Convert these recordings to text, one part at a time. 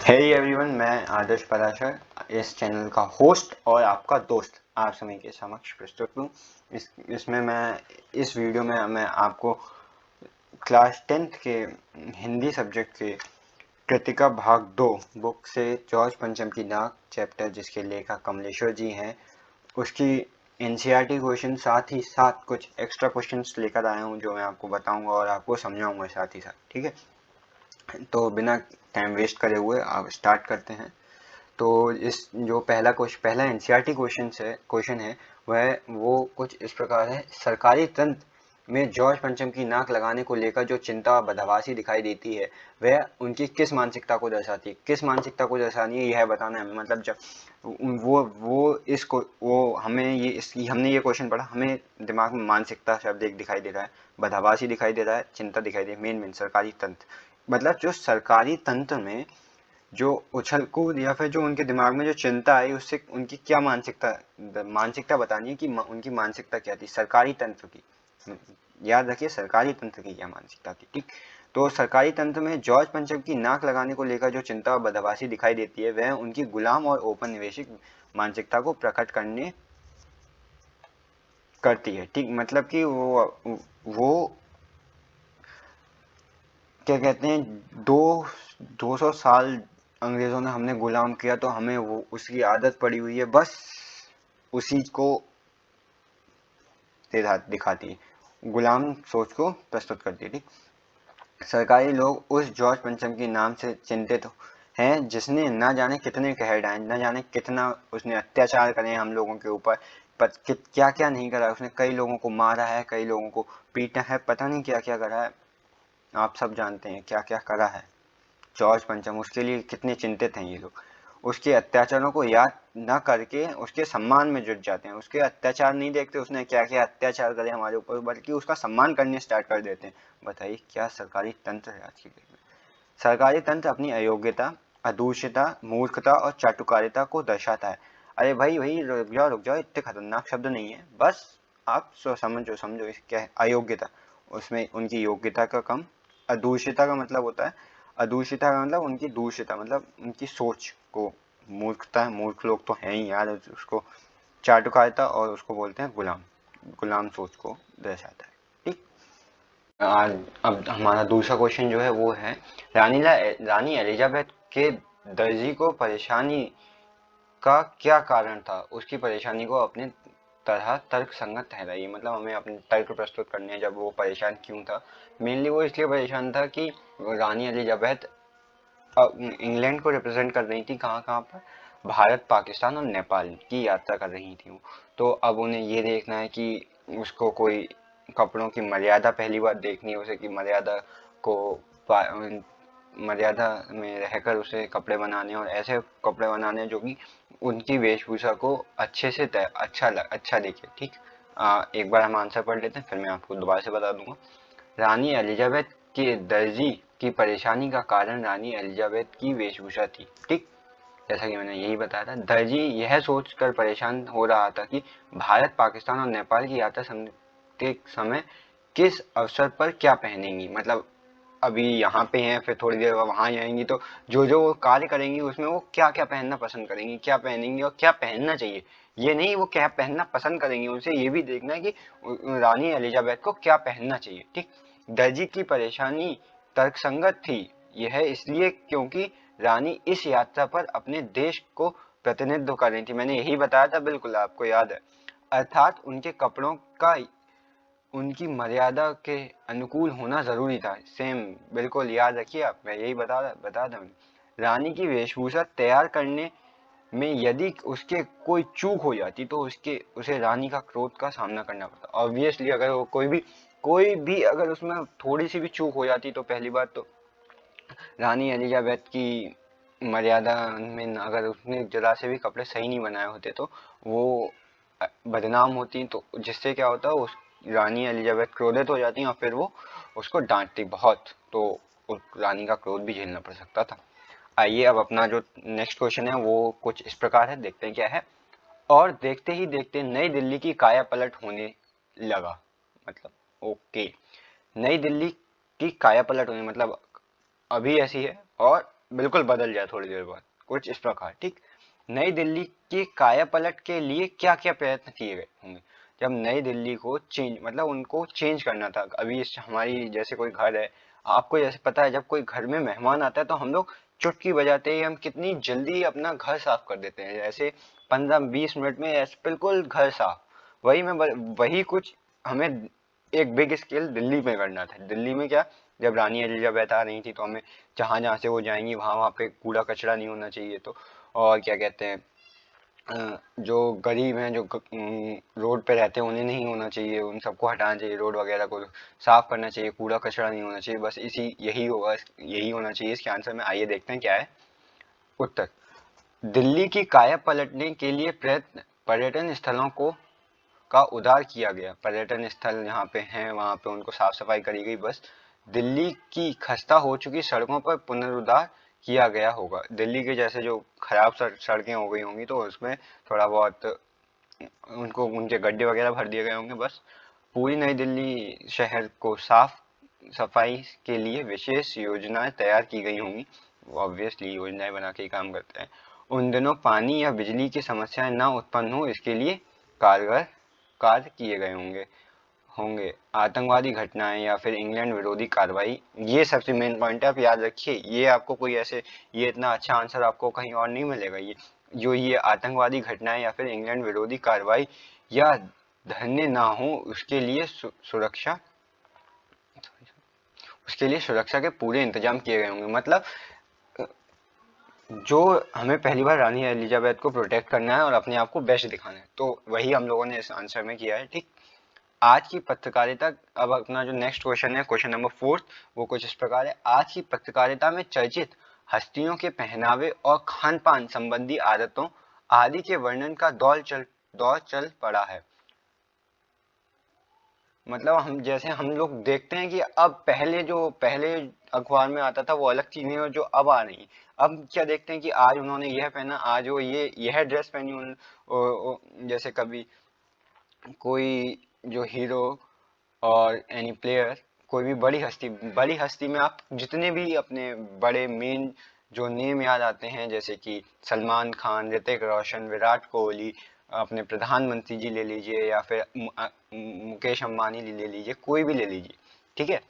Hey everyone, मैं आदर्श पराशर इस channel का होस्ट और आपका दोस्त आप सभी के समक्ष प्रस्तुत हूँ। इसमें मैं इस वीडियो में मैं आपको क्लास 10th के हिंदी सब्जेक्ट के कृतिका भाग 2 बुक से जॉर्ज पंचम की डाक चैप्टर जिसके लेखक कमलेश्वर जी हैं उसकी एनसीईआरटी क्वेश्चन साथ ही साथ कुछ एक्स्ट्रा क्वेश्चंस लेकर आया हूँ जो मैं आपको बताऊंगा और आपको समझाऊंगा साथ ही साथ। ठीक है, तो बिना टाइम वेस्ट करे हुए आप स्टार्ट करते हैं। तो इस जो पहला एनसीईआरटी क्वेश्चन है वह वो कुछ इस प्रकार है। सरकारी तंत्र में जॉर्ज पंचम की नाक लगाने को लेकर जो चिंता बदहवासी दिखाई देती है वह उनकी किस मानसिकता को दर्शाती है। किस मानसिकता को दर्शानी है यह बताना है हमें। मतलब जब वो इसको वो हमें ये इसकी हमने ये क्वेश्चन पढ़ा, हमें दिमाग में मानसिकता शब्द एक दिखाई दे रहा है, बदहवासी दिखाई दे रहा है, चिंता दिखाई दे रही है। मेन सरकारी तंत्र मतलब जो सरकारी तंत्र में जो उछल कूद या फिर जो उनके दिमाग में जो चिंता आई उससे उनकी क्या मानसिकता बतानी है कि उनकी मानसिकता क्या थी सरकारी तंत्र की। याद रखिए सरकारी तंत्र की क्या मानसिकता थी। ठीक, तो सरकारी तंत्र में जॉर्ज पंचम की नाक लगाने को लेकर जो चिंता और बदहवासी दिखाई देती है वह उनकी गुलाम और औपनिवेशिक मानसिकता को प्रकट करती है। ठीक, मतलब कि वो क्या कहते हैं, 200 साल अंग्रेजों ने हमने गुलाम किया तो हमें वो उसकी आदत पड़ी हुई है, बस उसी को दिखाती है, गुलाम सोच को प्रस्तुत करती है। ठीक, सरकारी लोग उस जॉर्ज पंचम के नाम से चिंतित हैं जिसने न जाने कितने कहर ढाए, न जाने कितना उसने अत्याचार करे हम लोगों के ऊपर, पर क्या क्या नहीं करा उसने। कई लोगों को मारा है, कई लोगों को पीटा है, पता नहीं क्या क्या करा है। आप सब जानते हैं क्या क्या करा है जॉर्ज पंचम, उसके लिए कितने चिंतित हैं ये लोग। उसके अत्याचारों को याद न करके उसके सम्मान में जुट जाते हैं। उसके अत्याचार नहीं देखते उसने क्या क्या अत्याचार करे हमारे ऊपर, बल्कि उसका सम्मान करने स्टार्ट कर देते हैं। बताइए क्या सरकारी तंत्र है आज की डेट में। सरकारी तंत्र अपनी अयोग्यता, अदूषिता, मूर्खता और चाटुकारिता को दर्शाता है। अरे भाई भाई रुक जाओ, इतने खतरनाक शब्द नहीं है, बस आप समझो इस क्या है। अयोग्यता, उसमें उनकी योग्यता का कम। अदूषिता का मतलब होता है, अदूषिता का मतलब उनकी दूषिता, मतलब उनकी सोच को। मूर्खता, मूर्ख लोग तो हैं ही यार उसको। चाटुकारिता और उसको बोलते हैं गुलाम, गुलाम सोच को दर्शाता है। ठीक, अब हमारा दूसरा क्वेश्चन जो है वो है, रानी एलिजाबेथ के दर्जी को परेशानी का क्या कारण था। उसकी परेशानी को अपने तरह तर्क संगत ठहराइए। मतलब हमें अपने तर्क प्रस्तुत करने हैं जब वो परेशान क्यों था। मेनली वो इसलिए परेशान था कि रानी एलिजाबेथ इंग्लैंड को रिप्रेजेंट कर रही थी। कहाँ कहाँ पर, भारत, पाकिस्तान और नेपाल की यात्रा कर रही थी वो। तो अब उन्हें ये देखना है कि उसको कोई कपड़ों की मर्यादा पहली बार देखनी है उसे, कि को मर्यादा में रहकर उसे कपड़े बनाने और ऐसे कपड़े बनाने जो कि उनकी वेशभूषा को अच्छे से अच्छा दिखे। ठीक, एक बार हम आंसर पढ़ लेते हैं फिर मैं आपको दोबारा से बता दूंगा। रानी एलिजाबेथ के दर्जी की परेशानी का कारण रानी एलिजाबेथ की वेशभूषा थी। ठीक, जैसा कि मैंने यही बताया था। दर्जी यह सोचकर परेशान हो रहा था कि भारत, पाकिस्तान और नेपाल की यात्रा के समय किस अवसर पर क्या पहनेंगी। मतलब अभी यहाँ पे हैं, फिर थोड़ी देर वहां जाएंगी, तो जो जो वो कार्य करेंगी उसमें वो क्या क्या पहनना पसंद करेंगी, क्या पहनेंगी और क्या पहनना चाहिए। ये नहीं वो क्या पहनना पसंद करेंगी, उनसे ये भी देखना है कि रानी एलिजाबेथ को क्या पहनना चाहिए। ठीक, दर्जी की परेशानी तर्कसंगत थी। यह इसलिए क्योंकि रानी इस यात्रा पर अपने देश को प्रतिनिधित्व कर रही थी। मैंने यही बताया था, बिल्कुल आपको याद है। अर्थात उनके कपड़ों का उनकी मर्यादा के अनुकूल होना जरूरी था। सेम, बिल्कुल याद रखिए आप, मैं यही बता दूं। रानी की वेशभूषा तैयार करने में यदि उसके कोई चूक हो जाती तो उसे रानी का क्रोध का सामना करना पड़ता। ऑब्वियसली अगर वो कोई भी अगर उसमें थोड़ी सी भी चूक हो जाती तो पहली बात तो रानी एलिजाबेथ की मर्यादा में अगर उसने जरा से भी कपड़े सही नहीं बनाए होते तो वो बदनाम होती। तो जिससे क्या होता, उस रानी एलिजाबेथ क्रोधित हो जाती और फिर वो उसको डांटती बहुत, तो उस रानी का क्रोध भी झेलना पड़ सकता था। आइए अब अपना जो नेक्स्ट क्वेश्चन है वो कुछ इस प्रकार है, देखते हैं क्या है। और देखते ही देखते नई दिल्ली की काया पलट होने लगा। मतलब ओके, नई दिल्ली की काया पलट होने मतलब अभी ऐसी है और बिल्कुल बदल जाए थोड़ी देर बाद, कुछ इस प्रकार, ठीक। नई दिल्ली की काया पलट के लिए क्या क्या प्रयत्न किए गए होंगे? जब नई दिल्ली को चेंज, मतलब उनको चेंज करना था। अभी हमारी जैसे कोई घर है, आपको जैसे पता है जब कोई घर में मेहमान आता है तो हम लोग चुटकी बजाते ही हम कितनी जल्दी अपना घर साफ कर देते हैं, ऐसे 15-20 मिनट में ऐसे बिल्कुल घर साफ। वही कुछ हमें एक बिग स्केल दिल्ली में करना था। दिल्ली में क्या, जब रानी एलिजाबेथ आ रही थी तो हमें जहां जहां से वो जाएंगी वहां वहां पे कूड़ा कचरा नहीं होना चाहिए, तो और क्या कहते हैं, जो गरीब हैं, जो रोड पे रहते हैं उन्हें नहीं होना चाहिए, उन सबको हटाना चाहिए, रोड वगैरह को साफ करना चाहिए, कूड़ा कचरा नहीं होना चाहिए, बस इसी यही होगा, यही होना चाहिए इसके आंसर में। आइए देखते हैं क्या है उत्तर। दिल्ली की काया पलटने के लिए प्रयत्न, पर्यटन स्थलों को का उद्धार किया गया। पर्यटन स्थल जहाँ पे हैं वहाँ पे उनको साफ सफाई करी गई। बस दिल्ली की खस्ता हो चुकी सड़कों पर पुनरुद्धार किया गया होगा। दिल्ली के जैसे जो खराब सड़कें हो गई होंगी तो उसमें थोड़ा बहुत उनको उनके गड्ढे वगैरह भर दिए गए होंगे। बस पूरी नई दिल्ली शहर को साफ सफाई के लिए विशेष योजनाएं तैयार की गई होंगी। ऑब्वियसली योजनाएं बना के ही काम करते हैं। उन दिनों पानी या बिजली की समस्याएं न उत्पन्न हो इसके लिए कारगर कार्य किए गए होंगे होंगे आतंकवादी घटनाएं या फिर इंग्लैंड विरोधी कार्रवाई, ये सबसे मेन पॉइंट है, आप याद रखिए। ये आपको कोई ऐसे, ये इतना अच्छा आंसर आपको कहीं और नहीं मिलेगा। ये आतंकवादी घटनाएं या फिर इंग्लैंड विरोधी कार्रवाई या धरने ना हो उसके लिए सुरक्षा, उसके लिए सुरक्षा के पूरे इंतजाम किए गए होंगे। मतलब जो हमें पहली बार रानी एलिजाबेथ को प्रोटेक्ट करना है और अपने आप को बेस्ट दिखाना है, तो वही हम लोगों ने इस आंसर में किया है, ठीक। आज की पत्रकारिता, अब अपना जो नेक्स्ट क्वेश्चन है, क्वेश्चन नंबर 4, वो कुछ इस प्रकार है। आज की पत्रकारिता में चर्चित हस्तियों के पहनावे और खान पान संबंधी आदतों आदि के वर्णन का दौर चल पड़ा है। मतलब हम जैसे हम लोग देखते हैं कि अब पहले अखबार में आता था वो अलग चीजें और जो अब आ रही, अब क्या देखते हैं कि आज उन्होंने यह पहना, आज वो यह ड्रेस पहनी जैसे कभी कोई जो हीरो और एनी प्लेयर, कोई भी बड़ी हस्ती में आप जितने भी अपने बड़े मेन जो नेम याद आते हैं, जैसे कि सलमान खान, ऋतिक रोशन, विराट कोहली, अपने प्रधानमंत्री जी ले लीजिए या फिर मुकेश अंबानी ले लीजिए, कोई भी ले लीजिए, ठीक है।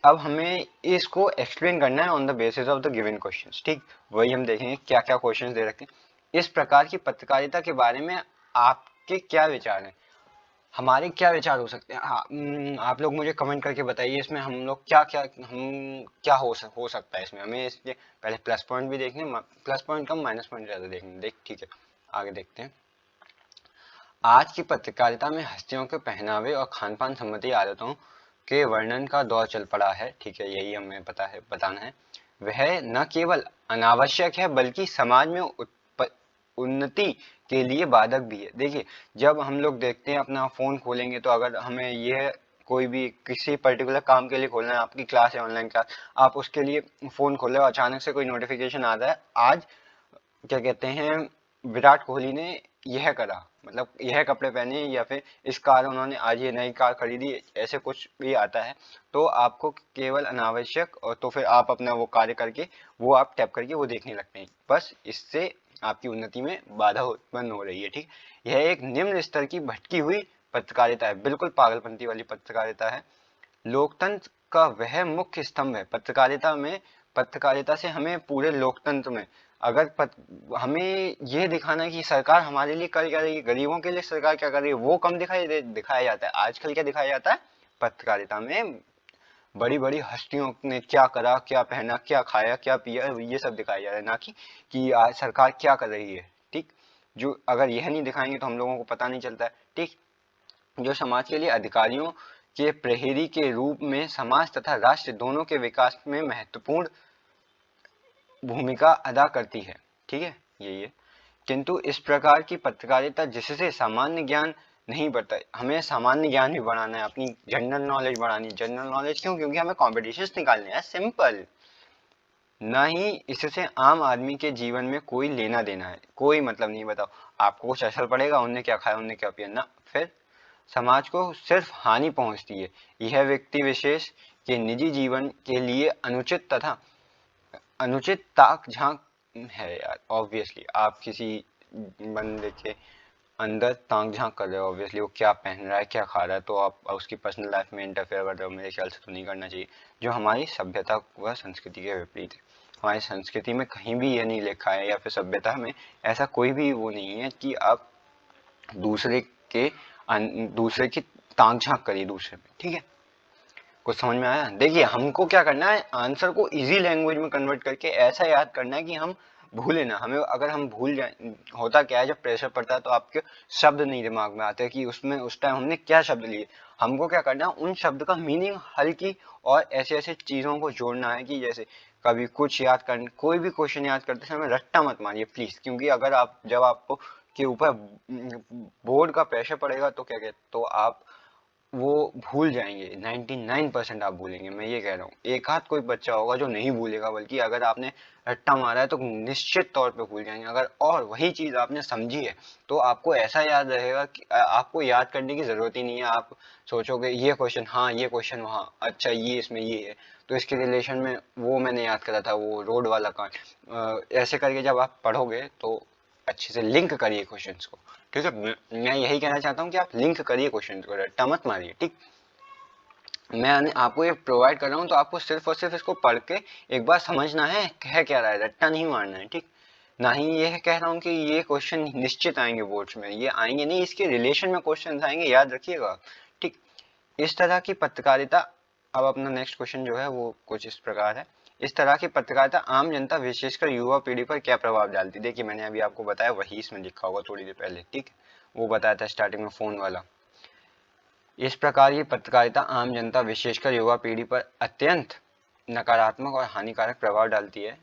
अब हमें इसको एक्सप्लेन करना है on the basis of the given questions, ठीक। वही हम देखेंगे क्या क्या क्वेश्चंस दे रखे हैं। इस प्रकार की पत्रकारिता के बारे में आपके क्या विचार हैं, हमारे क्या विचार हो सकते हैं? हाँ, आप लोग मुझे कमेंट करके बताइए इसमें हम लोग क्या हो सकता है इसमें। हमें इसके पहले प्लस पॉइंट भी देखने, प्लस पॉइंट कम माइनस पॉइंट ज्यादा देखने, ठीक है। आगे देखते हैं। आज की पत्रकारिता में हस्तियों के पहनावे और खान पान संबंधी आदतों के वर्णन का दौर चल पड़ा है, ठीक है, यही हमें बताना है। वह न केवल अनावश्यक है बल्कि समाज में उन्नति के लिए बाधक भी है। देखिए, जब हम लोग देखते हैं अपना फोन खोलेंगे तो अगर हमें यह कोई भी किसी पर्टिकुलर काम के लिए खोलना है, आपकी क्लास है ऑनलाइन क्लास, आप उसके लिए फोन खोले और अचानक से कोई नोटिफिकेशन आता है, आज क्या कहते हैं, विराट कोहली ने यह करा, मतलब यह कपड़े पहने या फिर इस कार, उन्होंने आज ये नई कार खरीदी, ऐसे कुछ भी आता है तो आपको केवल अनावश्यक, और तो फिर आप अपना वो कार्य करके वो आप टैप करके वो देखने लगते हैं। बस इससे आपकी उन्नति में बाधा उत्पन्न हो रही है, ठीक। यह एक निम्न स्तर की भटकी हुई पत्रकारिता है, बिल्कुल पागलपंती वाली पत्रकारिता है। लोकतंत्र का वह मुख्य स्तंभ है। पत्रकारिता से हमें पूरे लोकतंत्र में, अगर हमें यह दिखाना है कि सरकार हमारे लिए कर क्या रही है, गरीबों के लिए सरकार क्या कर रही है, वो कम दिखाया जाता है। आजकल क्या दिखाया जाता है पत्रकारिता में, बड़ी बड़ी हस्तियों ने क्या करा, क्या पहना, क्या खाया, क्या पिया, ये सब दिखाया जा रहा है, ना कि आज सरकार क्या कर रही है, ठीक। जो अगर यह नहीं दिखाएंगे तो हम लोगों को पता नहीं चलता है, ठीक। जो समाज के लिए अधिकारियों के प्रहरी के रूप में समाज तथा राष्ट्र दोनों के विकास में महत्वपूर्ण भूमिका अदा करती है, ठीक है, यही है। किंतु इस प्रकार की पत्रकारिता जिससे सामान्य ज्ञान नहीं बढ़ता है, हमें सामान्य ज्ञान भी बढ़ाना है, अपनी जनरल नॉलेज बढ़ानी है। जनरल नॉलेज क्यों? क्योंकि हमें कॉम्पिटिशन निकालने हैं, सिंपल। ना ही इससे आम आदमी के जीवन में कोई लेना देना है, कोई मतलब नहीं। बताओ, आपको कुछ असर पड़ेगा, उनने क्या खाया, उनने क्या पिया ना, फिर समाज को सिर्फ हानि पहुंचती है। यह व्यक्ति विशेष के निजी जीवन के लिए अनुचित तथा अनुचित ताक झांक है यार। ऑब्वियसली आप किसी बंदे के अंदर ताक झांक कर रहे हो, ऑब्वियसली वो क्या पहन रहा है क्या खा रहा है, तो आप उसकी पर्सनल लाइफ में इंटरफेयर कर रहे हो, मेरे ख्याल से तो नहीं करना चाहिए, जो हमारी सभ्यता व संस्कृति के विपरीत है। हमारी संस्कृति में कहीं भी ये नहीं लिखा है, या फिर सभ्यता में ऐसा कोई भी वो नहीं है कि आप दूसरे दूसरे की ताक झांक करिए दूसरे पे, ठीक है। कुछ समझ में आया? देखिए हमको क्या करना है, आंसर को इजी लैंग्वेज में कन्वर्ट करके ऐसा याद करना है कि हम भूले ना। हमें अगर हम भूल जाए, होता क्या है जब प्रेशर पड़ता है तो आपके शब्द नहीं दिमाग में आते कि उसमें उस टाइम हमने क्या शब्द लिए। हमको क्या करना है, उन शब्द का मीनिंग हल्की और ऐसे ऐसे चीजों को जोड़ना है कि जैसे कभी कुछ याद कर, कोई भी क्वेश्चन याद करते समय रट्टा मत मारिए प्लीज, क्योंकि अगर आप जब आपको के ऊपर बोर्ड का प्रेशर पड़ेगा तो क्या कहते, तो आप वो भूल जाएंगे। 99% आप भूलेंगे, मैं ये कह रहा हूँ। एक आध कोई बच्चा होगा जो नहीं भूलेगा, बल्कि अगर आपने रट्टा मारा है तो निश्चित तौर पे भूल जाएंगे। अगर और वही चीज आपने समझी है तो आपको ऐसा याद रहेगा कि आपको याद करने की जरूरत ही नहीं है। आप सोचोगे ये क्वेश्चन हाँ, ये क्वेश्चन वहाँ, अच्छा ये इसमें ये है, तो इसके रिलेशन में वो मैंने याद करा था, वो रोड वाला कांड। ऐसे करके जब आप पढ़ोगे तो अच्छे से लिंक करिए क्वेश्चंस को, ठीक है। मैं यही कहना चाहता हूँ कि आप लिंक करिए क्वेश्चंस को, रट्टा मत मारिए, ठीक। मैं आपको ये प्रोवाइड कर रहा हूँ तो आपको सिर्फ और सिर्फ इसको पढ़ के एक बार समझना है कह क्या रहा है, रट्टा नहीं मारना है, ठीक। ना ही ये कह रहा हूँ कि ये क्वेश्चन निश्चित आएंगे बोर्ड्स में, ये आएंगे नहीं, इसके रिलेशन में क्वेश्चन आएंगे, याद रखिएगा, ठीक। इस तरह की पत्रकारिता, अब अपना नेक्स्ट क्वेश्चन जो है वो कुछ इस प्रकार है। इस तरह की पत्रकारिता आम जनता विशेषकर युवा पीढ़ी पर क्या प्रभाव डालती है? देखिए मैंने अभी आपको बताया, वही इसमें लिखा होगा थोड़ी देर पहले, ठीक। वो बताया था स्टार्टिंग में फोन वाला। इस प्रकार की पत्रकारिता आम जनता विशेषकर युवा पीढ़ी पर अत्यंत नकारात्मक और हानिकारक प्रभाव डालती है,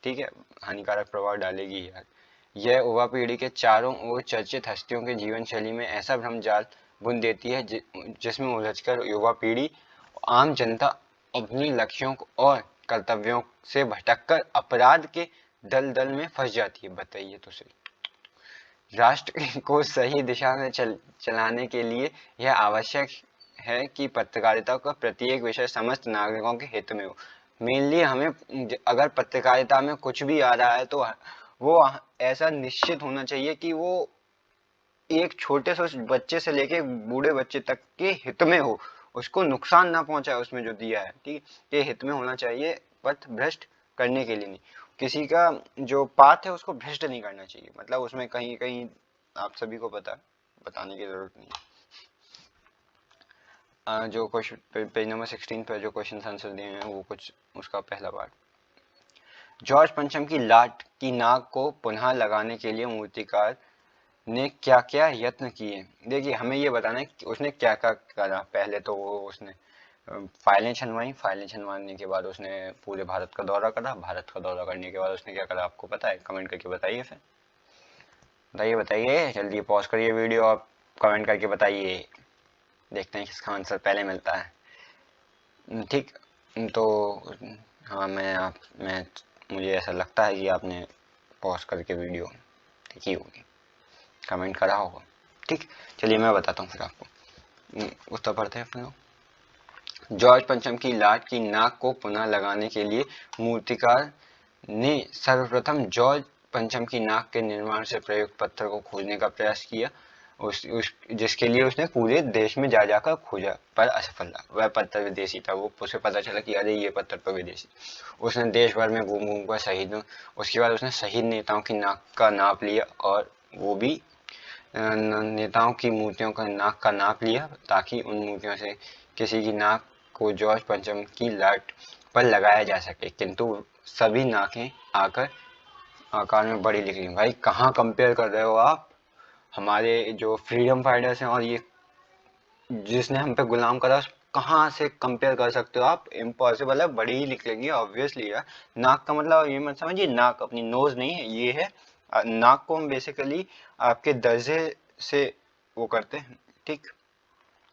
ठीक है। हानिकारक प्रभाव डालेगी यार। यह युवा पीढ़ी के चारों ओर चर्चित हस्तियों के जीवन शैली में ऐसा भ्रम जाल बुन देती है जिसमें उलझकर युवा पीढ़ी, आम जनता अपने लक्ष्यों और कर्तव्यों से भटककर अपराध के दलदल में फंस जाती है। बताइए तो सही। राष्ट्र को सही दिशा में चलाने के लिए यह आवश्यक है कि पत्रकारिता का प्रत्येक विषय समस्त नागरिकों के हित में हो। मेनली हमें अगर पत्रकारिता में कुछ भी आ रहा है तो वो ऐसा निश्चित होना चाहिए कि वो एक छोटे से बच्चे से लेके बूढ़े बच्चे तक के हित में हो, उसको नुकसान ना पहुंचाए उसमें जो दिया है, ठीक है। ये हित में होना चाहिए, पथ भ्रष्ट करने के लिए नहीं। किसी का जो पाथ है उसको भ्रष्ट नहीं करना चाहिए, मतलब उसमें कहीं कहीं आप सभी को पता है, बताने की जरूरत नहीं है। जो क्वेश्चन पेज नंबर 16 पर जो क्वेश्चन आंसर दिए हैं वो कुछ उसका पहला पार्ट। जॉर्ज पंचम की लाट की नाक को पुनः लगाने के लिए मूर्तिकार ने क्या क्या यत्न किए? देखिए हमें ये बताना है कि उसने क्या क्या करा। पहले तो वो उसने फाइलें छनवाई, फाइलें छनवाने के बाद उसने पूरे भारत का दौरा करा, भारत का दौरा करने के बाद उसने क्या करा आपको पता है? कमेंट करके बताइए, फिर बताइए बताइए, जल्दी पॉज करिए वीडियो, आप कमेंट करके बताइए, देखते हैं किसका आंसर पहले मिलता है, ठीक। तो हाँ मैं मुझे ऐसा लगता है कि आपने पॉज करके वीडियो देखी होगी, कमेंट करा होगा, ठीक। चलिए मैं बताता हूँ फिर आपको। उत्तर पढ़ते हैं अपने लोग। जॉर्ज पंचम की लाट की नाक को पुनः लगाने के लिए मूर्तिकार ने सर्वप्रथम जॉर्ज पंचम की नाक के निर्माण से प्रयुक्त पत्थर को खोजने का प्रयास किया, जिसके लिए उसने पूरे देश में जा जाकर खोजा, पर असफल रहा। वह पत्थर विदेशी था, वो उसे पता चला कि अरे ये पत्थर तो विदेशी। उसने देश भर में घूम घूम कर उसके बाद उसने शहीद नेताओं की नाक का नाप लिया, और वो भी नेताओं की मूर्तियों का नाक का नाप लिया, ताकि उन मूर्तियों से किसी की नाक को जॉर्ज पंचम की लाट पर लगाया जा सके, किंतु सभी नाकें आकर आकार में बड़ी निकली। भाई कहाँ कंपेयर कर रहे हो आप हमारे जो फ्रीडम फाइटर्स हैं और ये जिसने हम पे गुलाम करा, कहाँ से कंपेयर कर सकते हो आप? इम्पॉसिबल है, बड़ी ही निकलेंगी ऑब्वियसली यार। नाक का मतलब ये मत समझिए, नाक अपनी नोज नहीं है, ये है नाक को हम बेसिकली आपके दर्जे से वो करते हैं, ठीक।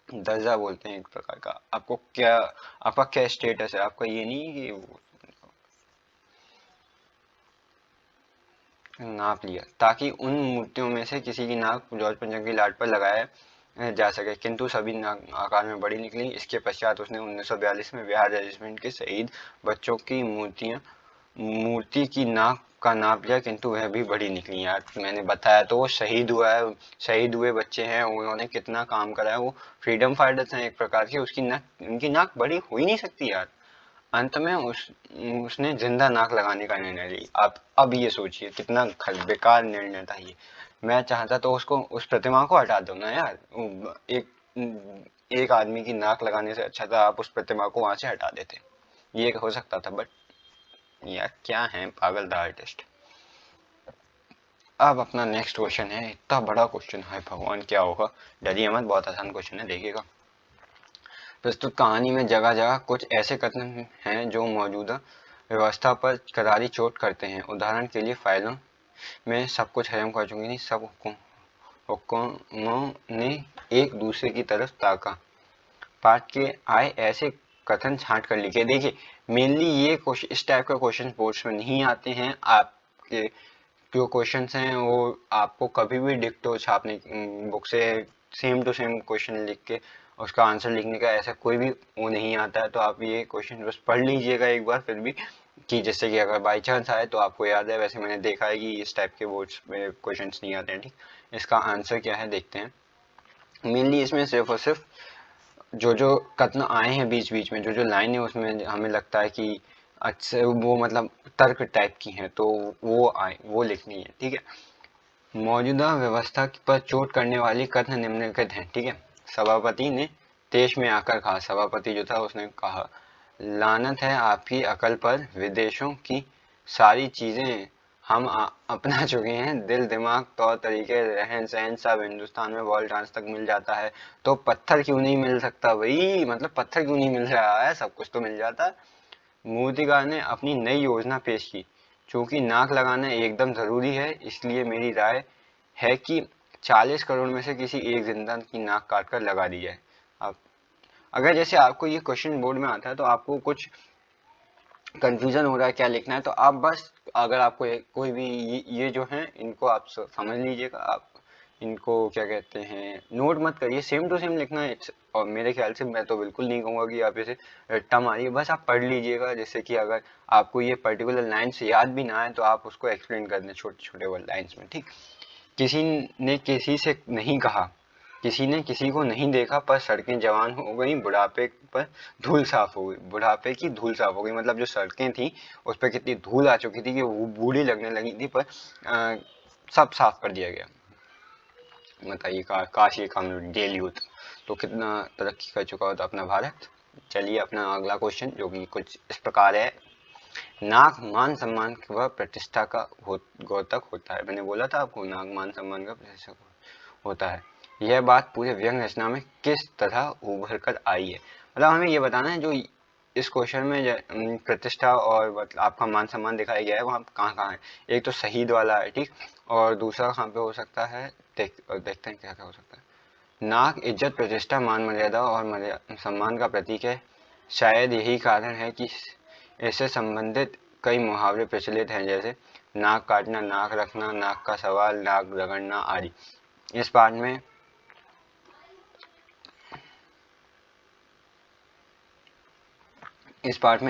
दर्जा बोलते हैं एक प्रकार का। आपको क्या, आपका क्या स्टेटस है, आपका ये नहीं कि नाप लिया, ताकि उन मूर्तियों में से किसी की नाक जॉर्ज पंचम की लाट पर लगाया जा सके, किंतु सभी नाक आकार में बड़ी निकली। इसके पश्चात उसने 1942 में बिहार रेजिमेंट के शहीद बच्चों की मूर्ति की नाक का नाप लिया किंतु वह भी बड़ी निकली। यार मैंने बताया तो, वो शहीद हुआ है, शहीद हुए बच्चे हैं, उन्होंने कितना काम करा है, वो फ्रीडम फाइटर्स हैं एक प्रकार के, उसकी नाक, उनकी नाक बड़ी हो ही नहीं सकती यार। अंत में उसने जिंदा नाक लगाने का निर्णय लिया। आप अब ये सोचिए कितना बेकार निर्णय था ये। मैं चाहता तो उसको, उस प्रतिमा को हटा दो ना यार। एक आदमी की नाक लगाने से अच्छा था आप उस प्रतिमा को वहां से हटा देते, ये हो सकता था। बट यार क्या है पागल था आर्टिस्ट। अब अपना नेक्स्ट क्वेश्चन है, इतना बड़ा क्वेश्चन है भगवान क्या होगा, डरिए मत, बहुत आसान क्वेश्चन है, देखिएगा। प्रस्तुत कहानी में जगह जगह कुछ ऐसे कथन हैं जो मौजूदा व्यवस्था पर करारी चोट करते हैं। उदाहरण के लिए फाइलों में सब कुछ हजम कर चुकी थी, सब हुक्मों ने एक दूसरे की तरफ ताका, पाठ के आए ऐसे कथन छांट कर लिखे। देखिए मेनली ये क्वेश्चन, इस टाइप का क्वेश्चन बोर्ड्स में नहीं आते हैं। आपके जो क्वेश्चंस हैं वो आपको कभी भी डिक्टो छापने बुक से सेम टू सेम क्वेश्चन लिख के उसका आंसर लिखने का ऐसा कोई भी वो नहीं आता है। तो आप ये क्वेश्चन बस पढ़ लीजिएगा एक बार फिर भी, कि जिससे कि अगर बाई चांस आए तो आपको याद है। वैसे मैंने देखा है कि इस टाइप के बोर्ड्स में क्वेश्चंस नहीं आते हैं। ठीक, इसका आंसर क्या है देखते हैं। मेनली इसमें सिर्फ और सिर्फ जो जो कथन आए हैं बीच बीच में, जो जो लाइन है उसमें हमें लगता है कि अच्छे वो मतलब तर्क टाइप की हैं, तो वो आए वो लिखनी है। ठीक है, मौजूदा व्यवस्था पर चोट करने वाली कथन निम्नलिखित हैं। ठीक है, सभापति ने देश में आकर कहा, सभापति जो था उसने कहा, लानत है आपकी अकल पर, विदेशों की सारी चीजें हम अपना चुके हैं, दिल दिमाग तौर तरीके रहन सहन सब हिंदुस्तान में वॉल डांस तक मिल जाता है, तो पत्थर क्यों नहीं मिल सकता भाई, मतलब पत्थर क्यों नहीं मिल रहा है, सब कुछ तो मिल जाता। मूर्तिकार ने अपनी नई योजना पेश की, चूंकि नाक लगाना एकदम जरूरी है इसलिए मेरी राय है कि 40 करोड़ में से किसी एक जिंदा की नाक काट कर लगा दी जाए। अब अगर जैसे आपको ये क्वेश्चन बोर्ड में आता है तो आपको कुछ कंफ्यूजन हो रहा है क्या लिखना है, तो आप बस अगर आपको कोई भी ये जो है इनको आप समझ लीजिएगा, आप इनको क्या कहते हैं नोट मत करिए, सेम टू सेम लिखना है। और मेरे ख्याल से मैं तो बिल्कुल नहीं कहूँगा कि आप इसे रट्टा मारिए, बस आप पढ़ लीजिएगा, जैसे कि अगर आपको ये पर्टिकुलर लाइन्स याद भी ना आए तो आप उसको एक्सप्लेन कर दें छोटे छोटे लाइन्स में। ठीक, किसी ने किसी से नहीं कहा, किसी ने किसी को नहीं देखा, पर सड़कें जवान हो गई, बुढ़ापे पर धूल साफ हो गई, बुढ़ापे की धूल साफ हो गई, मतलब जो सड़कें थी उस पर कितनी धूल आ चुकी थी कि वो बूढ़ी लगने लगी थी, पर सब साफ कर दिया गया। बताइए काश ये काम डेली होता तो कितना तरक्की कर चुका होता अपना भारत। चलिए अपना अगला क्वेश्चन जो कि कुछ इस प्रकार है, नाक मान सम्मान व प्रतिष्ठा का द्योतक होता है। मैंने बोला था आपको नाक मान सम्मान का प्रतिष्ठा होता है। यह बात पूरे व्यंग्य रचना में किस तरह उभर कर आई है, मतलब हमें ये बताना है जो इस क्वेश्चन में प्रतिष्ठा और मतलब आपका मान सम्मान दिखाया गया है वहाँ कहाँ कहाँ है। एक तो शहीद वाला है, ठीक, और दूसरा कहाँ पे हो सकता है, देखते हैं क्या क्या हो सकता है। नाक इज्जत प्रतिष्ठा मान मर्यादा और सम्मान का प्रतीक है। शायद यही कारण है कि इससे संबंधित कई मुहावरे प्रचलित हैं, जैसे नाक काटना, नाक रखना, नाक का सवाल, नाक रगड़ना आदि। इस पाठ में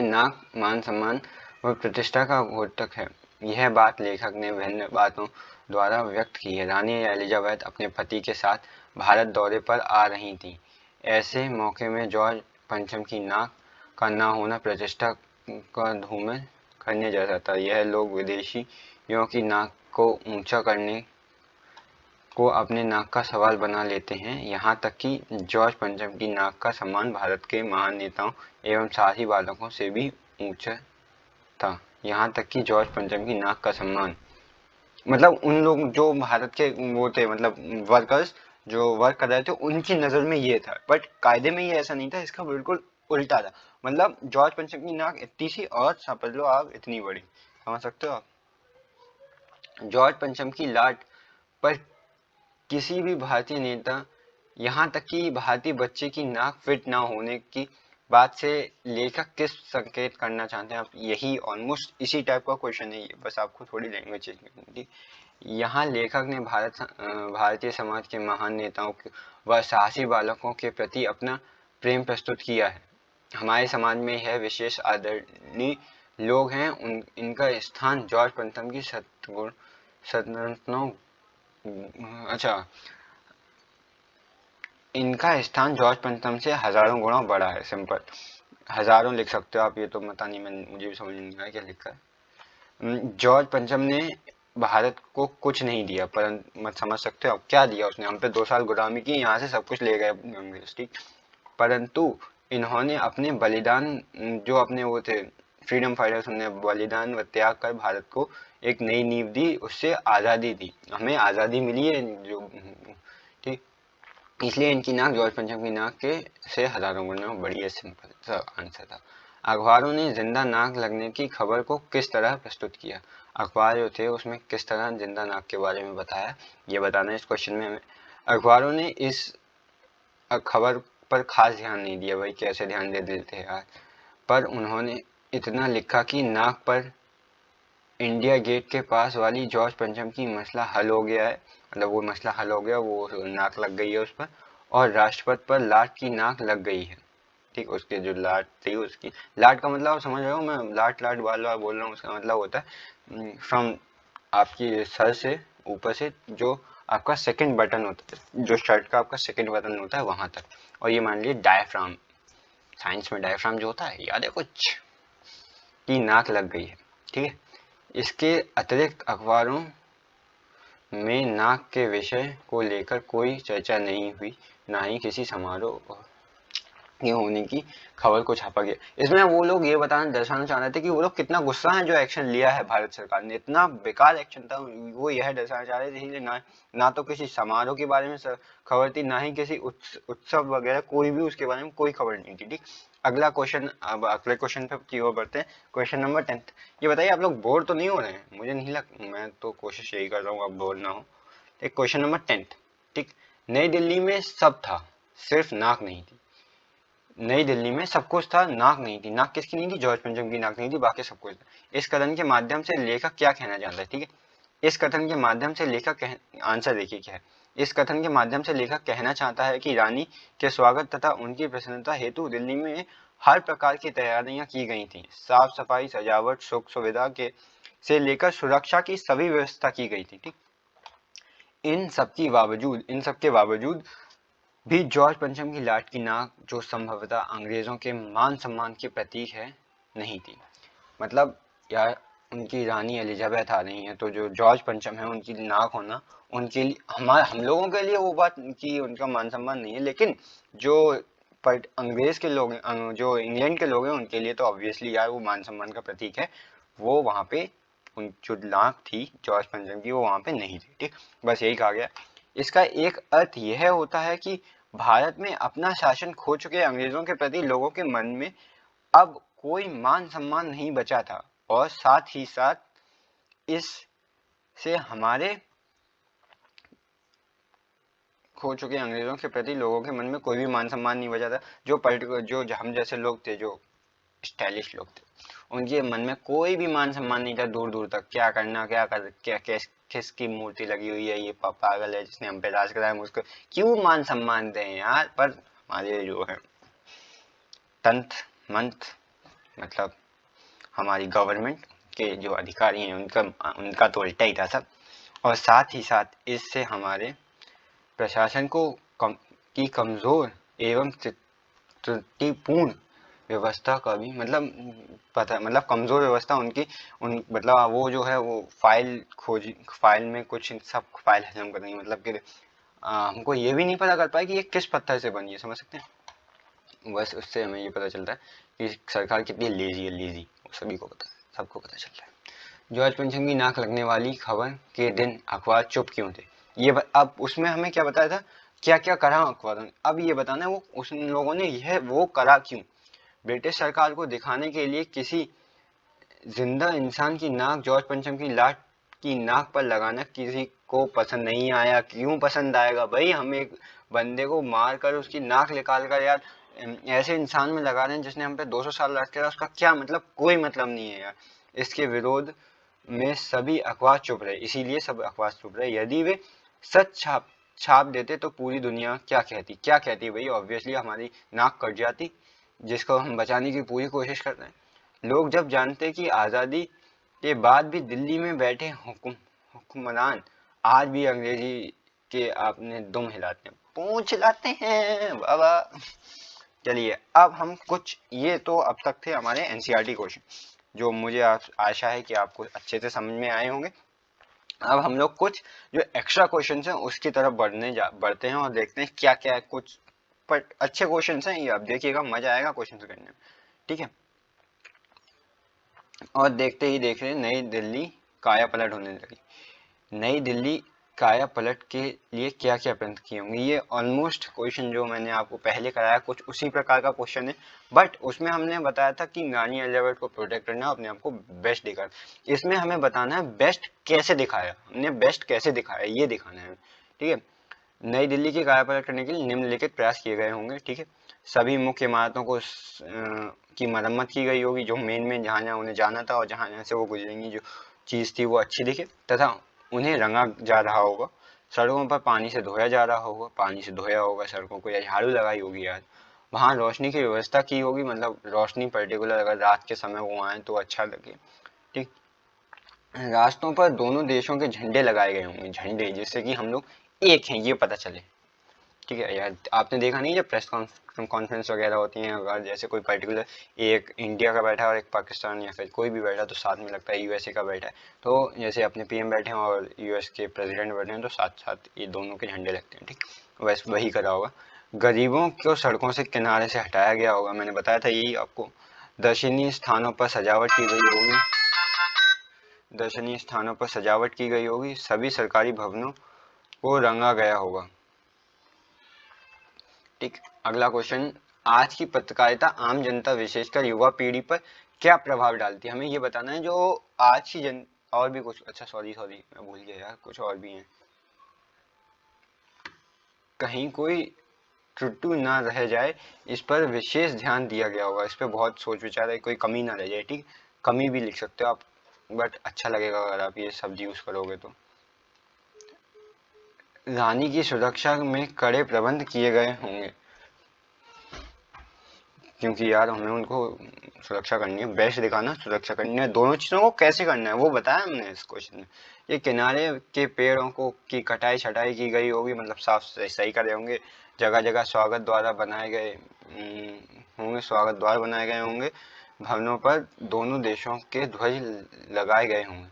नाक मान सम्मान व प्रतिष्ठा का द्योतक है। यह बात लेखक ने विभिन्न बातों द्वारा व्यक्त की है। रानी एलिजाबेथ अपने पति के साथ भारत दौरे पर आ रही थीं। ऐसे मौके में जॉर्ज पंचम की नाक का न होना प्रतिष्ठा का धूमिल करने जैसा था। यह लोग विदेशियों की नाक को ऊंचा करने को अपने नाक का सवाल बना लेते हैं। यहाँ तक कि जॉर्ज पंचम की नाक का सम्मान भारत के महान नेताओं एवं साहसी बालकों से भी ऊंचा था। यहाँ तक कि जॉर्ज पंचम की नाक का सम्मान, मतलब उन लोग जो भारत के वो थे, मतलब वर्कर्स जो वर्क कर रहे थे उनकी नजर में ये था, बट कायदे में ये ऐसा नहीं था, इसका बिल्कुल उल्टा था। मतलब जॉर्ज पंचम की नाक इतनी सी और समझ लो आप इतनी बड़ी, समझ सकते हो आप। जॉर्ज पंचम की लाट पर किसी भी भारतीय नेता, यहाँ तक कि भारतीय बच्चे की नाक फिट ना होने की बात से लेखक किस संकेत करना चाहते हैं आप, यही ऑलमोस्ट इसी टाइप का क्वेश्चन है ये, बस आपको थोड़ी लैंग्वेज चेंज करनी थी। यहाँ लेखक ने भारतीय समाज के महान नेताओं व साहसी बालकों के प्रति अपना प्रेम प्रस्तुत किया है। हमारे समाज में यह विशेष आदरणीय लोग हैं इनका स्थान जॉर्ज पंचम की सतनों अच्छा इनका स्थान जॉर्ज पंचम से हजारों गुना बड़ा है। सिंपल, हजारों लिख सकते हो आप, ये तो पता नहीं, मुझे भी समझ नहीं आया क्या लिखा है। जॉर्ज पंचम ने भारत को कुछ नहीं दिया, पर मत समझ सकते हो आप क्या दिया उसने। हम पे 2 साल गुलामी की, यहाँ से सब कुछ ले गए अंग्रेज, ठीक। परंतु इन्होंने अपने बलिदान, जो अपने वो थे फ्रीडम फाइटर्स, उन्होंने बलिदान व त्याग कर भारत को एक नई नींव दी, उससे आज़ादी दी, हमें आज़ादी मिली है जो, ठीक। इसलिए इनकी नाक जॉर्ज पंचम की नाक के से हजारों गुना बड़ी है। सिंपल सा आंसर था। अखबारों ने जिंदा नाक लगने की खबर को किस तरह प्रस्तुत किया। अखबार जो थे उसमें किस तरह जिंदा नाक के बारे में बताया, ये बताना है इस क्वेश्चन में हमें। अखबारों ने इस खबर पर खास ध्यान नहीं दिया, भाई कैसे ध्यान दे देते हैं यार, पर उन्होंने इतना लिखा कि नाक पर इंडिया गेट के पास वाली जॉर्ज पंचम की मसला हल हो गया है, मतलब वो मसला हल हो गया, वो नाक लग गई है उस पर, और राष्ट्रपति पर लाट की नाक लग गई है, ठीक। उसके जो लाट थी, उसकी लाट का मतलब आप समझ रहे हो, मैं लाट लाट बार बार बोल रहा हूँ, उसका मतलब होता है फ्रॉम आपकी सर से ऊपर से जो आपका सेकंड बटन होता है, जो शर्ट का आपका सेकंड बटन होता है वहां तक, और ये मान लीजिए डायफ्राम, साइंस में डायफ्राम जो होता है, याद है कुछ, की नाक लग गई है, ठीक है। इसके अतिरिक्त अखबारों में नाक के विषय को लेकर कोई चर्चा नहीं हुई, ना ही किसी समारोह ये होने की खबर को छापा गया। इसमें वो लोग ये बताना दर्शाना चाह रहे थे कि वो लोग कितना गुस्सा है जो एक्शन लिया है भारत सरकार ने, इतना बेकार एक्शन था, वो यह दर्शाना चाह रहे थे। इसलिए ना तो किसी समारोह के बारे में खबर थी, ना ही किसी उत्सव वगैरह, कोई भी उसके बारे में कोई खबर नहीं थी, ठीक। अगला क्वेश्चन, अब अगले क्वेश्चन पे की ओर बढ़ते हैं। क्वेश्चन नंबर 10, ये बताइए आप लोग बोर तो नहीं हो रहे हैं, मुझे नहीं लग, मैं तो कोशिश यही कर रहा हूँ आप बोर ना हो। एक क्वेश्चन नंबर 10, ठीक। नई दिल्ली में सब था, सिर्फ नाक नहीं थी। नई दिल्ली में सब कुछ था, नाक नहीं थी। नाक किसकी नहीं थी? जॉर्ज पंचम की नाक नहीं थी, बाकी सब कुछ था। इस कथन के माध्यम से लेखक क्या कहना चाहता है, ठीक है। इस कथन के माध्यम से लेखक आंसर देखिए क्या है। इस कथन के माध्यम से लेखक कहना चाहता है कि रानी के स्वागत तथा उनकी प्रसन्नता हेतु दिल्ली में हर प्रकार की तैयारियां की गई थी। साफ सफाई, सजावट, सुख सुविधा के से लेकर सुरक्षा की सभी व्यवस्था की गई थी, ठीक। इन सब के बावजूद भी जॉर्ज पंचम की लाट की नाक, जो संभवतः अंग्रेजों के मान सम्मान के प्रतीक है, नहीं थी। मतलब यार, उनकी रानी एलिजाबेथ आ रही है, तो जो जॉर्ज पंचम है उनकी नाक होना उनके लिए, हम लोगों के लिए वो बात की उनका मान सम्मान नहीं है, लेकिन जो अंग्रेज के लोग, जो इंग्लैंड के लोग हैं, उनके लिए तो ऑब्वियसली यार वो मान सम्मान का प्रतीक है। वो वहां पे उन जो नाक थी जॉर्ज पंचम की, वो वहां पे नहीं थी, ठीक। बस यही कहा गया। इसका एक अर्थ यह होता है कि भारत में अपना शासन खो चुके अंग्रेजों के प्रति लोगों के मन में अब कोई मान सम्मान नहीं बचा था, और साथ ही साथ इस से हमारे खो चुके अंग्रेजों के प्रति लोगों के मन में कोई भी मान सम्मान नहीं बचा था। जो हम जैसे लोग थे, जो स्टाइलिश लोग थे, उनके मन में कोई भी मान सम्मान नहीं था दूर दूर तक। क्या करना, क्या किसकी मूर्ति लगी हुई है, ये पागल है जिसने हम पे राज कराया, मुझको क्यों मान सम्मान दें यार। पर हमारे जो है तंत्र मंत्र, मतलब हमारी गवर्नमेंट के जो अधिकारी हैं, उनका तो उल्टा ही था सब। और साथ ही साथ इससे हमारे प्रशासन को की कमजोर एवं त्रुटिपूर्ण व्यवस्था का भी मतलब कमजोर व्यवस्था उनकी, मतलब वो जो है वो फाइल में कुछ सब फाइल हजम कर रही है, मतलब कि हमको ये भी नहीं पता कर पाए कि ये किस पत्थर से बनी है, समझ सकते हैं। बस उससे हमें ये पता चलता है कि सरकार कितनी लेजी है, लेजी, सभी को पता है, सबको पता चलता है। जॉर्ज पंचम की नाक लगने वाली खबर के दिन अखबार चुप क्यों थे, अब उसमें हमें क्या बताया था, क्या क्या करा अखबारों ने, अब ये बताना है वो उन लोगों ने यह वो करा क्यों। ब्रिटिश सरकार को दिखाने के लिए किसी जिंदा इंसान की नाक जॉर्ज पंचम की लाट की नाक पर लगाना किसी को पसंद नहीं आया। क्यों पसंद आएगा भाई, हम एक बंदे को मार कर उसकी नाक निकाल कर यार ऐसे इंसान में लगा रहे हैं जिसने हम पे 200 साल राज किया, उसका क्या मतलब, कोई मतलब नहीं है यार। इसके विरोध में सभी अखबार चुप रहे, इसीलिए सब अखबार चुप रहे। यदि वे सच छाप देते तो पूरी दुनिया क्या कहती भाई, ऑब्वियसली हमारी नाक कट जाती, जिसको हम बचाने की पूरी कोशिश कर रहे हैं। लोग जब जानते कि आज़ादी के बाद भी दिल्ली में बैठे हुक्मरान आज भी अंग्रेजी के आपने दुम हिलाते हैं, पूंछ हिलाते हैं बाबा। चलिए अब हम कुछ, ये तो अब तक थे हमारे एनसीईआरटी क्वेश्चन जो मुझे आशा है कि आपको अच्छे से समझ में आए होंगे। अब हम लोग कुछ जो एक्स्ट्रा क्वेश्चन हैं उसकी तरफ बढ़ते हैं और देखते हैं क्या क्या है। कुछ पर अच्छे क्वेश्चन हैं ये, आप देखिएगा मजा आएगा क्वेश्चन करने में, ठीक है। और देखते ही देख रहे नई दिल्ली काया पलट होने लगी। नई दिल्ली काया पलट के लिए क्या क्या प्रयत्न किए होंगे, ये ऑलमोस्ट क्वेश्चन जो मैंने आपको पहले कराया कुछ उसी प्रकार का क्वेश्चन है, बट उसमें हमने बताया था कि रानी एलिजाबेथ को प्रोटेक्ट करना, अपने आप को बेस्ट दिखाना। इसमें हमें बताना है बेस्ट कैसे दिखाया, हमने बेस्ट कैसे दिखाया ये दिखाना है, ठीक है। नई दिल्ली की काया पलट करने के लिए निम्नलिखित प्रयास किए गए होंगे, ठीक है। सभी मुख्य इमारतों को की मरम्मत की गई होगी, जो मेन जहाँ जहाँ उन्हें जाना था और जहाँ जहाँ से वो गुजरेंगी जो चीज़ थी वो अच्छी दिखे, तथा उन्हें रंगा जा रहा होगा। सड़कों पर पानी से धोया जा रहा होगा, पानी से धोया होगा सड़कों को, या झाड़ू लगाई होगी यार। वहाँ रोशनी की व्यवस्था की होगी, मतलब रोशनी पर्टिकुलर अगर रात के समय वो आए तो अच्छा लगे, ठीक। रास्तों पर दोनों देशों के झंडे लगाए गए होंगे, झंडे, जिससे कि हम लोग एक हैं ये पता चले, ठीक है। यार आपने देखा नहीं जब प्रेस कॉन्फ्रेंस वगैरह होती हैं, अगर जैसे कोई पर्टिकुलर एक इंडिया का बैठा है और एक पाकिस्तान या फिर कोई भी बैठा तो साथ में लगता है यूएसए का बैठा है, तो जैसे अपने पीएम बैठे हैं और यूएस के प्रेसिडेंट बैठे हैं तो साथ साथ ये दोनों के झंडे लगते हैं, ठीक। वैसे वही करा होगा। गरीबों को सड़कों से किनारे से हटाया गया होगा, मैंने बताया था यही आपको। दर्शनीय स्थानों पर सजावट की गई होगी, दर्शनीय स्थानों पर सजावट की गई होगी। सभी सरकारी भवनों को रंगा गया होगा, ठीक। अगला क्वेश्चन, आज की पत्रकारिता आम जनता विशेषकर युवा पीढ़ी पर क्या प्रभाव डालती है, हमें ये बताना है। जो आज की और भी कुछ, अच्छा सॉरी मैं भूल गया यार, कुछ और भी हैं, कहीं कोई त्रुटि ना रह जाए इस पर विशेष ध्यान दिया गया होगा। इस पर बहुत सोच विचार है, कोई कमी ना रह जाए, ठीक। कमी भी लिख सकते हो आप, बट अच्छा लगेगा अगर आप ये शब्द यूज करोगे तो। रानी की सुरक्षा में कड़े प्रबंध किए गए होंगे, क्योंकि यार हमें उनको सुरक्षा करनी है, बेस्ट दिखाना, सुरक्षा करनी है, दोनों चीज़ों को कैसे करना है वो बताया हमने इस क्वेश्चन में। ये किनारे के पेड़ों को की कटाई छटाई की गई होगी, मतलब साफ सही करे होंगे। जगह जगह स्वागत द्वार बनाए गए होंगे, स्वागत द्वार बनाए गए होंगे। भवनों पर दोनों देशों के ध्वज लगाए गए होंगे,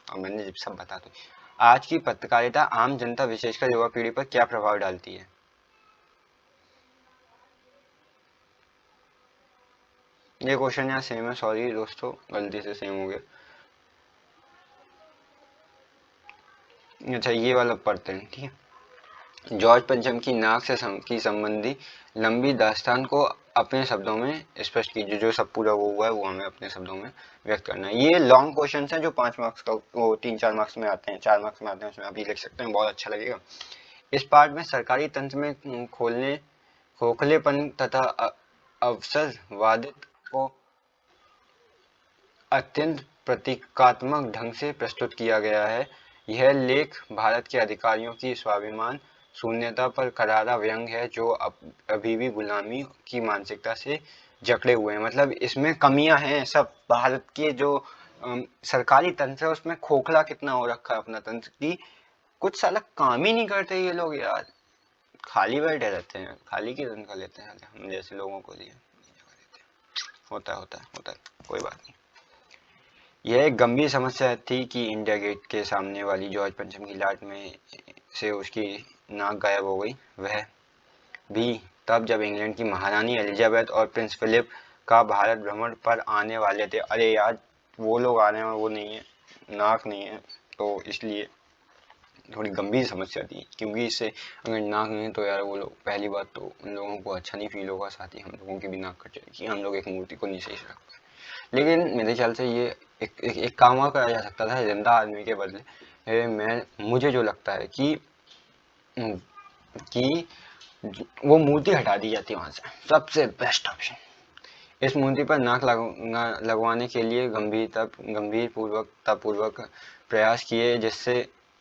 और मैंने सब बता दो। आज की पत्रकारिता आम जनता विशेषकर युवा पीढ़ी पर क्या प्रभाव डालती है, ये क्वेश्चन यहाँ सेम है, सॉरी दोस्तों गलती से सेम हो गया। अच्छा ये वाला पढ़ते हैं, ठीक है। जॉर्ज पंचम की नाक से की संबंधी लंबी दास्तान को अपने शब्दों में स्पष्ट कीजिए, जो सब पूरा वो हुआ है वो हमें अपने शब्दों में व्यक्त करना है। ये लॉन्ग क्वेश्चन हैं जो 5 मार्क्स का, वो 3-4 मार्क्स में आते हैं, 4 मार्क्स में आते हैं, उसमें आप ये लिख सकते हैं, बहुत अच्छा लगेगा। इस पार्ट में सरकारी तंत्र में खोखलेपन तथा अवसरवादित को अत्यंत प्रतीकात्मक ढंग से प्रस्तुत किया गया है। यह लेख भारत के अधिकारियों की स्वाभिमान शून्यता पर करारा व्यंग है, जो अभी भी गुलामी की मानसिकता से जकड़े हुए हैं। मतलब इसमें कमियां हैं, सब भारत के जो सरकारी तंत्र है उसमें खोखला कितना हो रखा है अपना तंत्र की, कुछ साला काम ही नहीं करते ये लोग यार, खाली बैठे रहते हैं, खाली की तनख्वाह लेते हैं हम जैसे लोगों को लिए। होता है कोई बात नहीं। यह एक गंभीर समस्या थी कि इंडिया गेट के सामने वाली जॉर्ज पंचम की लाट में से उसकी नाक गायब हो गई, वह भी तब जब इंग्लैंड की महारानी एलिजाबेथ और प्रिंस फिलिप का भारत भ्रमण पर आने वाले थे। अरे यार वो लोग आ रहे हैं और वो नहीं है, नाक नहीं है, तो इसलिए थोड़ी गंभीर समस्या थी, क्योंकि इससे अगर नाक नहीं है तो यार वो लोग, पहली बात तो उन लोगों को अच्छा नहीं फील होगा, साथ ही हम लोगों की भी नाक कट जाएगी, हम लोग एक मूर्ति को नहीं सही से रख पाए। लेकिन मेरे ख्याल से ये एक काम और करा जा सकता था जिंदा आदमी के बदले। मुझे जो लगता है कि वो मूर्ति हटा दी जाती है वहां से, सबसे बेस्ट ऑप्शन। इस मूर्ति पर नाक लगवाने के लिए गंभीर पूर्वक प्रयास किए,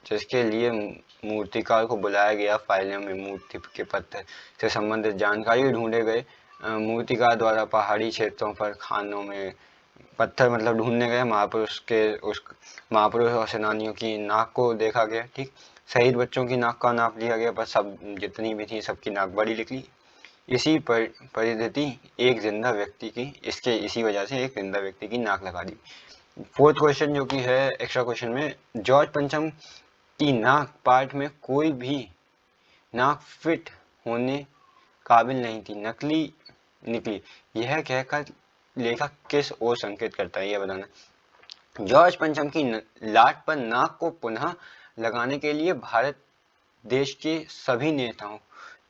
जिसके लिए मूर्तिकार को बुलाया गया। फाइलों में मूर्ति के पत्थर से संबंधित जानकारी ढूंढे गए। मूर्तिकार द्वारा पहाड़ी क्षेत्रों पर खानों में पत्थर मतलब ढूंढने गए महापुरुष के, उस महापुरुष और सेनानियों की नाक को देखा गया, ठीक। शहीद बच्चों की नाक का नाप लिया गया, बस सब जितनी भी थी सबकी नाक बड़ी निकली। इसी परिस्थिति एक जिंदा व्यक्ति की, इसी वजह से एक जिंदा व्यक्ति की नाक लगा दी। फोर्थ क्वेश्चन जो कि है एक्स्ट्रा क्वेश्चन में, जॉर्ज पंचम की नाक पार्ट में कोई भी नाक फिट होने काबिल नहीं थी, नकली निकली। यह कहकर लेखक किस ओर संकेत करता है, यह बताना। जॉर्ज पंचम की लाट पर नाक को पुनः लगाने के लिए भारत देश के सभी नेताओं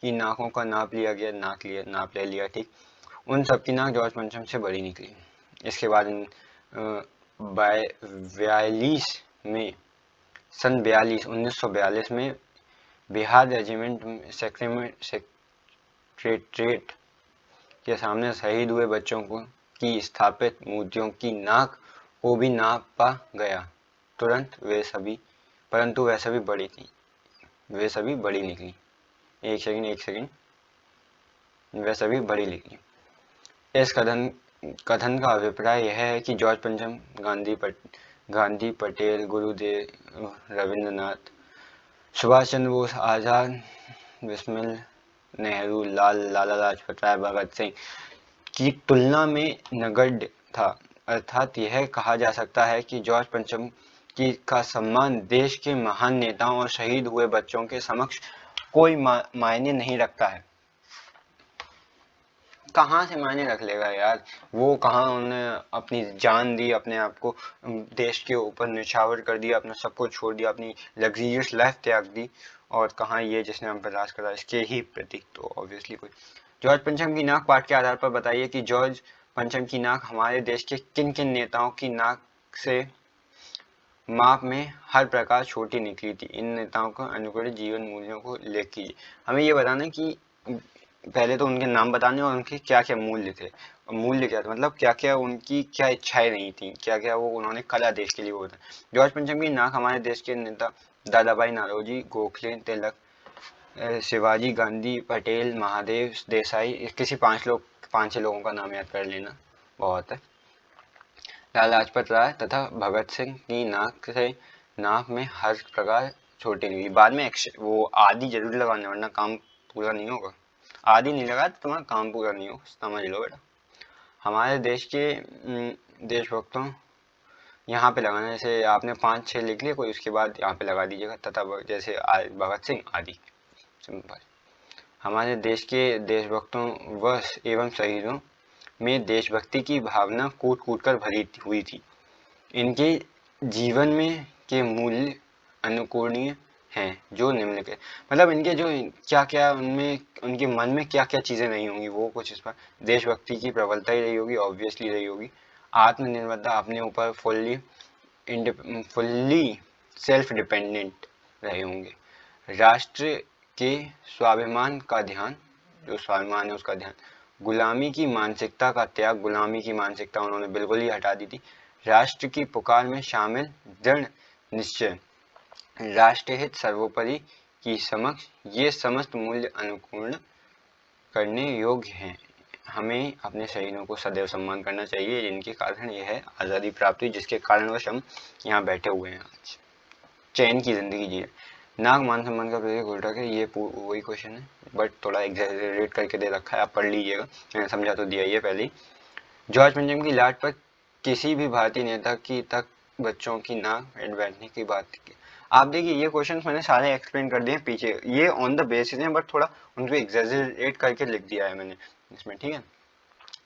की नाकों का नाप लिया गया, नाप ले लिया, ठीक। उन सबकी नाक जॉर्ज पंचम से बड़ी निकली। इसके बाद 1942 में 1942 में बिहार रेजिमेंट सेक्रेटरीट के सामने शहीद हुए बच्चों की स्थापित मूर्तियों की नाक को भी नापा गया तुरंत, परंतु वे सभी बड़ी थी, वे सभी बड़ी निकली। एक सेकंड, वे सभी बड़ी निकली। इस कथन का अभिप्राय यह है कि जॉर्ज पंचम गांधी, पटेल, गुरुदेव रविंद्रनाथ, सुभाष चंद्र बोस, आजाद, बिस्मिल, नेहरू, लाला लाजपत राय, भगत सिंह की तुलना में नगण्य था। अर्थात यह कहा जा सकता है कि जॉर्ज पंचम का सम्मान देश के महान नेताओं और शहीद हुए बच्चों के समक्ष कोई मायने नहीं रखता है। कहाँ से मायने रख लेगा यार, वो कहाँ उन्होंने अपनी जान दी, अपने आप को देश के ऊपर निछावर कर दिया, अपना सब कुछ छोड़ दिया, अपनी लग्जरियस लाइफ त्याग दी, और कहाँ ये जिसने हम पर राज करा इसके ही प्रतीक, तो ऑब्वियसली कोई। जॉर्ज पंचम की नाक पाठ के आधार पर बताइए कि जॉर्ज पंचम की नाक हमारे देश के किन किन नेताओं की नाक से माप में हर प्रकार छोटी निकली थी। इन नेताओं का अनुकूल जीवन मूल्यों को उल्लेख कीजिए। हमें ये बताना कि पहले तो उनके नाम बताने और उनके क्या क्या मूल्य थे, मूल्य क्या था, मतलब क्या क्या उनकी क्या इच्छाएं नहीं थी, क्या क्या वो उन्होंने कला देश के लिए वो था। जॉर्ज पंचम की नाक हमारे देश के नेता दादा भाई नौरोजी, गोखले, तिलक, शिवाजी, गांधी, पटेल, महादेव देसाई, किसी 5-6 लोगों का नाम याद कर लेना बहुत है। लाला लाजपत राय तथा भगत सिंह की नाक में हर प्रकार छोटी निकली। बाद में वो आदि जरूर लगाना वरना काम पूरा नहीं होगा। आदि नहीं लगा तो तुम्हारा काम पूरा नहीं हो, समझ लो बेटा। हमारे देश के देशभक्तों यहाँ पे लगाना, जैसे आपने 5-6 लिख लिए कोई, उसके बाद यहाँ पे लगा दीजिएगा तथा, जैसे भगत सिंह आदि, सिंपल। हमारे देश के देशभक्तों व एवं शहीदों में देशभक्ति की भावना कूट कूट कर भरी हुई थी। इनके जीवन में के मूल्य अनुकरणीय हैं जो निम्नलिखित, मतलब इनके जो क्या क्या उनमें उनके मन में क्या क्या चीजें नहीं होंगी वो कुछ इस पर। देशभक्ति की प्रबलता ही रही होगी, ऑब्वियसली रही होगी। आत्मनिर्भरता, अपने ऊपर फुल्ली सेल्फ डिपेंडेंट रहे होंगे। राष्ट्र के स्वाभिमान का ध्यान, जो स्वाभिमान है उसका ध्यान। गुलामी की मानसिकता का त्याग, गुलामी की मानसिकता उन्होंने बिल्कुल ही हटा दी थी। राष्ट्र की पुकार में शामिल दृढ़ निश्चय, राष्ट्रहित सर्वोपरि की समक्ष, ये समस्त मूल्य अनुकूर्ण करने योग्य हैं। हमें अपने शहीदों को सदैव सम्मान करना चाहिए, जिनके कारण यह है आज़ादी प्राप्त हुई, जिसके कारणवश हम यहाँ बैठे हुए हैं आज, चैन की जिंदगी जिए। नाग मान सम्मान का प्रतीक उल्टा है, ये वही क्वेश्चन है बट थोड़ा एग्जैजरेट करके दे रखा है, आप पढ़ लीजिएगा, मैंने समझा तो दिया ये पहले ही। जॉर्ज पंचम की लाट पर किसी भी भारतीय नेता की तक बच्चों की नाक बैठने की बात की। आप देखिए ये क्वेश्चंस मैंने सारे एक्सप्लेन कर दिए पीछे, ये ऑन द बेसिस हैं बट थोड़ा उनको एग्जैजरेट करके लिख दिया है मैंने इसमें, ठीक है।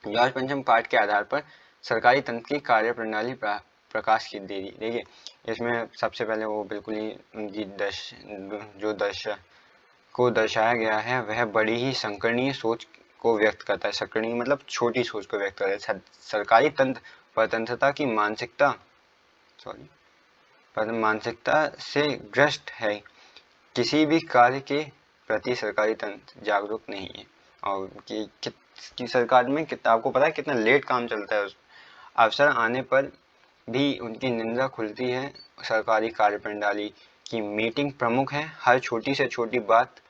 जॉर्ज पंचम पाठ के आधार पर सरकारी तंत्र की कार्यप्रणाली प्रकाश की दे दी। देखिए इसमें सबसे पहले वो बिल्कुल ही उनकी दशा को दर्शाया गया है वह बड़ी ही संकीर्णीय सोच को व्यक्त करता है। संकीर्णीय मतलब छोटी सोच को व्यक्त करता है। सरकारी तंत्र स्वतंत्रता की मानसिकता से ग्रस्त है। किसी भी कार्य के प्रति सरकारी तंत्र जागरूक नहीं है, और कि सरकार में कितना, आपको पता है कितना लेट काम चलता है। अवसर आने पर भी उनकी निंदा खुलती है। सरकारी कार्यप्रणाली की मीटिंग प्रमुख है, हर छोटी से छोटी बात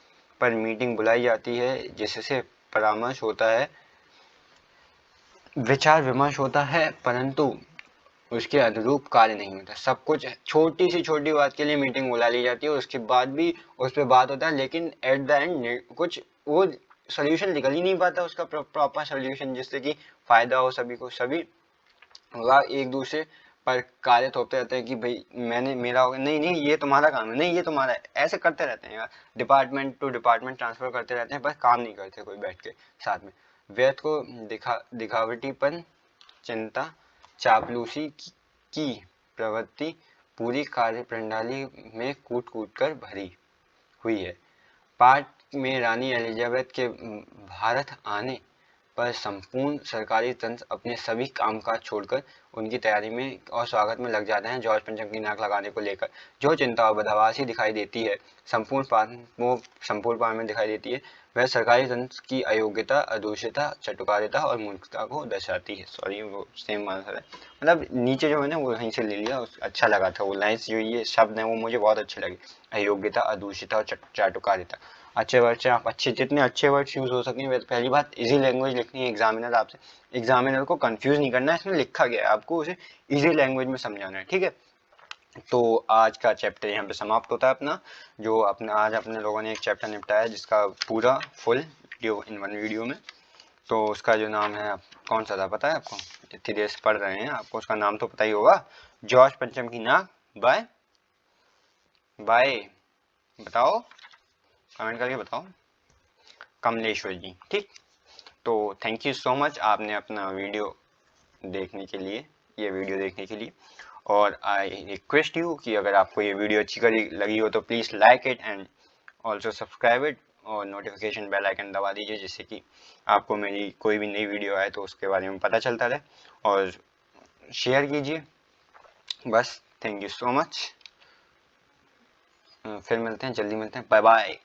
पर मीटिंग बुलाई जाती है जिससे परामर्श होता है विचार विमर्श होता है परंतु उसके अनुरूप कार्य नहीं होता। सब कुछ छोटी सी छोटी बात के लिए मीटिंग बुला ली जाती है, उसके बाद भी उस पर बात होता है, लेकिन एट द एंड कुछ वो सोल्यूशन निकल ही नहीं पाता उसका प्रॉपर सोल्यूशन जिससे कि फायदा हो सभी को। सभी लोग एक दूसरे पर कार्य थोपते रहते हैं कि भाई मैंने मेरा होगा, नहीं नहीं ये तुम्हारा काम है, नहीं ये तुम्हारा है, ऐसे करते रहते हैं यार। डिपार्टमेंट टू डिपार्टमेंट ट्रांसफर करते रहते हैं, बस काम नहीं करते कोई बैठ के साथ में। व्यर्थ को दिखावटीपन, चिंता, चापलूसी की प्रवृत्ति पूरी कार्यप्रणाली में कूट कूट कर भरी हुई है। पाठ में रानी एलिजाबेथ के भारत आने पर संपूर्ण सरकारी तंत्र अपने सभी कामकाज छोड़कर उनकी तैयारी में और स्वागत में लग जाते हैं। जॉर्ज पंचम की नाक लगाने को लेकर जो चिंता और बदहवासी दिखाई देती है संपूर्ण पान में दिखाई देती है, वह सरकारी तंत्र की अयोग्यता, अदूषिता, चटुकारिता और मूर्खता को दर्शाती है। सॉरी वो सेम आंसर है, मतलब नीचे जो है ना वो वहीं से ले लिया, अच्छा लगा था वो लाइन्स, जो ये शब्द है वो मुझे बहुत अच्छे लगे। अयोग्यता, अदूषिता और चाटुकारिता। अच्छे वर्ड से आप अच्छे जितने अच्छे वर्ड्स यूज हो सकें। पहली बात इजी लैंग्वेज लिखनी है एग्जामिनर आपसे, एग्जामिनर को कंफ्यूज नहीं करना है, इसमें लिखा गया है आपको उसे इजी लैंग्वेज में समझाना है, ठीक है। तो आज का चैप्टर यहाँ पे समाप्त होता है अपना, जो अपना आज अपने लोगों ने एक चैप्टर निपटाया जिसका पूरा full video in one video में। तो उसका जो नाम है कौन सा था पता है आपको? इतनी देर से पढ़ रहे हैं आपको उसका नाम तो पता ही होगा, जॉर्ज पंचम की नाक बाय बाय, बताओ कमेंट करके बताओ। कमलेश्वर जी, ठीक। तो थैंक यू सो मच आपने अपना वीडियो देखने के लिए, ये वीडियो देखने के लिए। और आई रिक्वेस्ट यू कि अगर आपको ये वीडियो अच्छी लगी हो तो please like it and also subscribe it और नोटिफिकेशन बेल आइकन दबा दीजिए जिससे कि आपको मेरी कोई भी नई वीडियो आए तो उसके बारे में पता चलता रहे। और शेयर कीजिए बस। थैंक यू सो मच, फिर मिलते हैं, जल्दी मिलते हैं, बाय बाय।